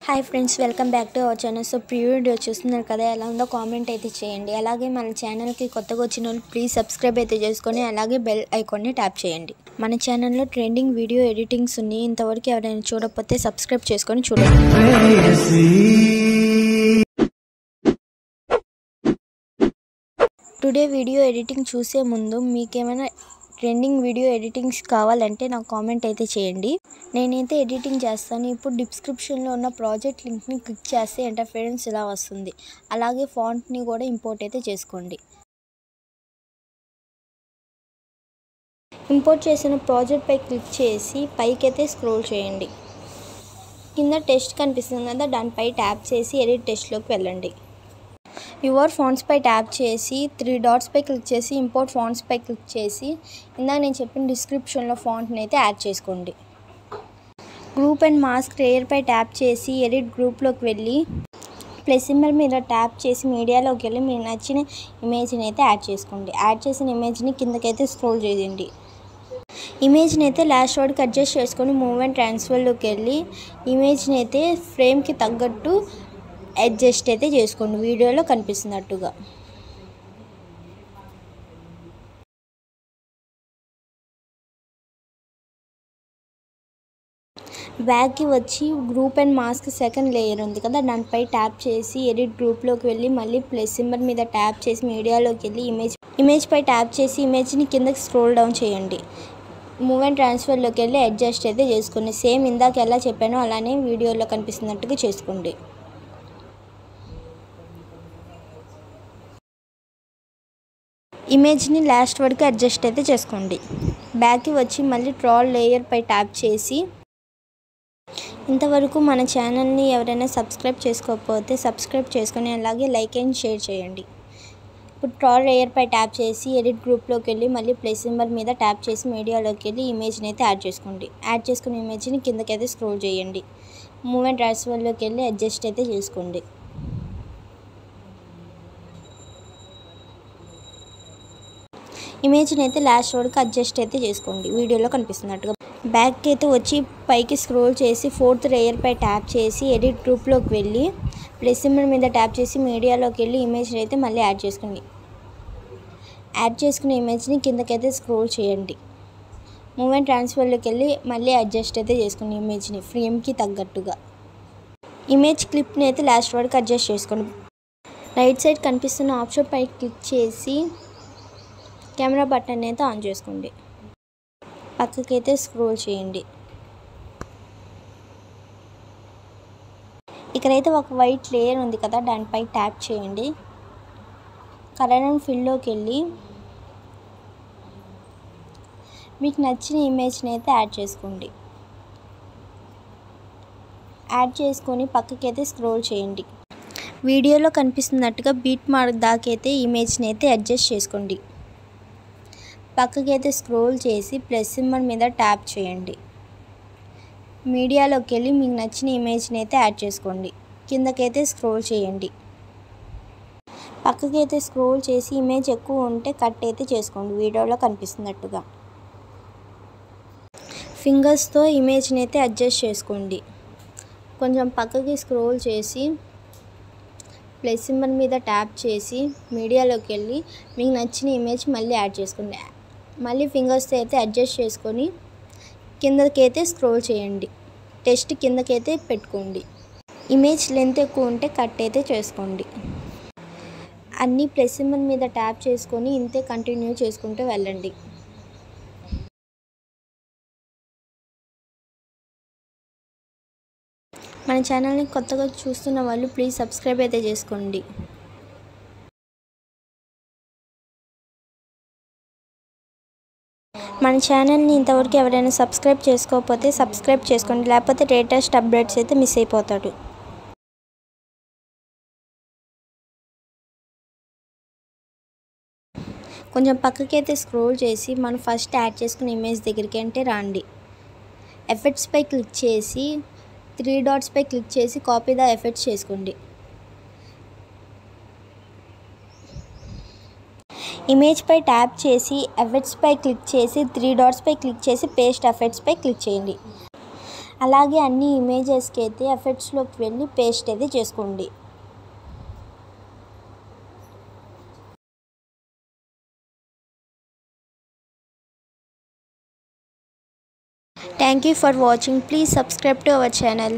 Hi friends, welcome back to our channel. So preview video చూస్తున్నారు కదా, ఎలా ఉందో కామెంట్ అయితే చేయండి. అలాగే మన ఛానల్కి కొత్తగా వచ్చిన వాళ్ళు ప్లీజ్ సబ్స్క్రైబ్ అయితే చేసుకొని అలాగే బెల్ ఐకాన్ని ట్యాప్ చేయండి. మన ఛానల్లో ట్రెండింగ్ వీడియో ఎడిటింగ్స్ ఉన్నాయి. ఇంతవరకు ఎవరైనా చూడకపోతే సబ్స్క్రైబ్ చేసుకొని చూడండి. టుడే వీడియో ఎడిటింగ్ చూసే ముందు మీకేమైనా ట్రెండింగ్ వీడియో ఎడిటింగ్స్ కావాలంటే నాకు కామెంట్ అయితే చేయండి. నేనైతే ఎడిటింగ్ చేస్తాను. ఇప్పుడు డిస్క్రిప్షన్లో ఉన్న ప్రాజెక్ట్ లింక్ని క్లిక్ చేస్తే ఇంటర్ఫరెన్స్ ఇలా వస్తుంది. అలాగే ఫాంట్ని కూడా ఇంపోర్ట్ అయితే చేసుకోండి. ఇంపోర్ట్ చేసిన ప్రాజెక్ట్ పై క్లిక్ చేసి పైకైతే స్క్రోల్ చేయండి. కింద టెస్ట్ కనిపిస్తుంది కదా, దానిపై ట్యాప్ చేసి ఎడిట్ టెస్ట్లోకి వెళ్ళండి. యువర్ ఫాంట్స్ పై ట్యాప్ చేసి 3 డాట్స్ పై క్లిక్ చేసి ఇంపోర్ట్ ఫాంట్స్ పై క్లిక్ చేసి ఇందాక నేను చెప్పిన డిస్క్రిప్షన్లో ఫాంట్ని అయితే యాడ్ చేసుకోండి. గ్రూప్ అండ్ మాస్క్ లేయర్ పై ట్యాప్ చేసి ఎడిట్ గ్రూప్లోకి వెళ్ళి ప్లస్ సింబల్ మీద ట్యాప్ చేసి మీడియాలోకి వెళ్ళి మీకు నచ్చిన ఇమేజ్ని అయితే యాడ్ చేసుకోండి. యాడ్ చేసిన ఇమేజ్ని కిందకైతే స్క్రోల్ చేయండి. ఇమేజ్ని అయితే లాస్ట్ వర్డ్కి అడ్జస్ట్ చేసుకొని మూవ్ అండ్ ట్రాన్స్ఫర్లోకి వెళ్ళి ఇమేజ్ని అయితే ఫ్రేమ్కి తగ్గట్టు అడ్జస్ట్ అయితే చేసుకోండి, వీడియోలో కనిపిస్తున్నట్టుగా. బ్యాక్కి వచ్చి group and mask second layer ఉంది కదా, దానిపై ట్యాప్ చేసి ఎడిట్ గ్రూప్లోకి వెళ్ళి మళ్ళీ ప్లస్ సింబల్ మీద ట్యాప్ చేసి మీడియాలోకి వెళ్ళి ఇమేజ్ పై ట్యాప్ చేసి ఇమేజ్ని కిందకి స్క్రోల్ డౌన్ చేయండి. మూవ్ అండ్ ట్రాన్స్ఫర్లోకి వెళ్ళి అడ్జస్ట్ అయితే చేసుకోండి. సేమ్ ఇందాక ఎలా చెప్పానో అలానే వీడియోలో కనిపిస్తున్నట్టుగా చేసుకోండి. ఇమేజ్ని లాస్ట్ వరకు అడ్జస్ట్ అయితే చేసుకోండి. బ్యాక్కి వచ్చి మళ్ళీ ట్రాల్ లేయర్ పై ట్యాప్ చేసి ఇంతవరకు మన ఛానల్ని ఎవరైనా సబ్స్క్రైబ్ చేసుకోకపోతే సబ్స్క్రైబ్ చేసుకొని అలాగే లైక్ అండ్ షేర్ చేయండి. ఇప్పుడు ట్రాల్ లేయర్ పై ట్యాప్ చేసి ఎడిట్ గ్రూప్లోకి వెళ్ళి మళ్ళీ ప్లస్ సింబల్ మీద ట్యాప్ చేసి మీడియాలోకి వెళ్ళి ఇమేజ్ని అయితే యాడ్ చేసుకోండి. యాడ్ చేసుకున్న ఇమేజ్ని కిందకైతే స్క్రోల్ చేయండి. మూవ్ అండ్ ట్రాన్స్ఫర్లోకి వెళ్ళి అడ్జస్ట్ అయితే చేసుకోండి. ఇమేజ్ని అయితే లాస్ట్ వరకు అడ్జస్ట్ అయితే చేసుకోండి, వీడియోలో కనిపిస్తున్నట్టుగా. బ్యాక్కి అయితే వచ్చి పైకి స్క్రోల్ చేసి 4th లేయర్ పై ట్యాప్ చేసి ఎడిట్ గ్రూప్లోకి వెళ్ళి ప్లస్ సింబల్ మీద ట్యాప్ చేసి మీడియాలోకి వెళ్ళి ఇమేజ్ని అయితే మళ్ళీ యాడ్ చేసుకోండి. యాడ్ చేసుకున్న ఇమేజ్ని కిందకైతే స్క్రోల్ చేయండి. మూవ్ అండ్ ట్రాన్స్ఫర్లోకి వెళ్ళి మళ్ళీ అడ్జస్ట్ అయితే చేసుకోండి ఇమేజ్ని ఫ్రేమ్కి తగ్గట్టుగా. ఇమేజ్ క్లిప్ని అయితే లాస్ట్ వరకు అడ్జస్ట్ చేసుకోండి. రైట్ సైడ్ కనిపిస్తున్న ఆప్షన్ పై క్లిక్ చేసి కెమెరా బటన్ అయితే ఆన్ చేసుకోండి. పక్కకైతే స్క్రోల్ చేయండి. ఇక్కడైతే ఒక వైట్ లేయర్ ఉంది కదా, దానిపై ట్యాప్ చేయండి. కలర్ అండ్ ఫిల్లోకి వెళ్ళి మీకు నచ్చిన ఇమేజ్ని అయితే యాడ్ చేసుకోండి. యాడ్ చేసుకొని పక్కకైతే స్క్రోల్ చేయండి. వీడియోలో కనిపిస్తున్నట్టుగా బీట్ మార్క్ దాకైతే ఇమేజ్ని అయితే అడ్జస్ట్ చేసుకోండి. పక్కకైతే స్క్రోల్ చేసి ప్లస్ సింబల్ మీద ట్యాప్ చేయండి. మీడియాలోకి వెళ్ళి మీకు నచ్చిన ఇమేజ్ని అయితే యాడ్ చేసుకోండి. కిందకైతే స్క్రోల్ చేయండి. పక్కకైతే స్క్రోల్ చేసి ఇమేజ్ ఎక్కువ ఉంటే కట్ అయితే చేసుకోండి, వీడియోలో కనిపిస్తున్నట్టుగా. ఫింగర్స్తో ఇమేజ్ని అయితే అడ్జస్ట్ చేసుకోండి. కొంచెం పక్కకి స్క్రోల్ చేసి ప్లస్ సింబల్ మీద ట్యాప్ చేసి మీడియాలోకి వెళ్ళి మీకు నచ్చిన ఇమేజ్ మళ్ళీ యాడ్ చేసుకోండి. మళ్ళీ ఫింగర్స్తో అయితే అడ్జస్ట్ చేసుకొని కిందకైతే స్క్రోల్ చేయండి. టెస్ట్ కిందకైతే పెట్టుకోండి. ఇమేజ్ లెంత్ ఎక్కువ ఉంటే కట్ అయితే చేసుకోండి. అన్నీ ప్లస్ సింబల్ మీద ట్యాప్ చేసుకొని ఇంతే కంటిన్యూ చేసుకుంటూ వెళ్ళండి. మన ఛానల్ని కొత్తగా చూస్తున్న వాళ్ళు ప్లీజ్ సబ్స్క్రైబ్ అయితే చేసుకోండి. మన ఛానల్ని ఇంతవరకు ఎవరైనా సబ్స్క్రైబ్ చేసుకోకపోతే సబ్స్క్రైబ్ చేసుకోండి, లేకపోతే లేటెస్ట్ అప్డేట్స్ అయితే మిస్ అయిపోతాడు. కొంచెం పక్కకైతే స్క్రోల్ చేసి మనం ఫస్ట్ యాడ్ చేసుకున్న ఇమేజ్ దగ్గరికి అంటే రండి. ఎఫెక్ట్స్ పై క్లిక్ చేసి 3 డాట్స్ పై క్లిక్ చేసి కాపీ ద ఎఫెక్ట్స్ చేసుకోండి. ఇమేజ్ పై ట్యాప్ చేసి ఎఫెక్ట్స్ పై క్లిక్ చేసి 3 డాట్స్ పై క్లిక్ చేసి పేస్ట్ ఎఫెక్ట్స్ పై క్లిక్ చేయండి. అలాగే అన్ని ఇమేజెస్కి అయితే ఎఫెక్ట్స్లోకి వెళ్ళి పేస్ట్ అయితే చేసుకోండి. Thank you for watching. Please subscribe to our channel.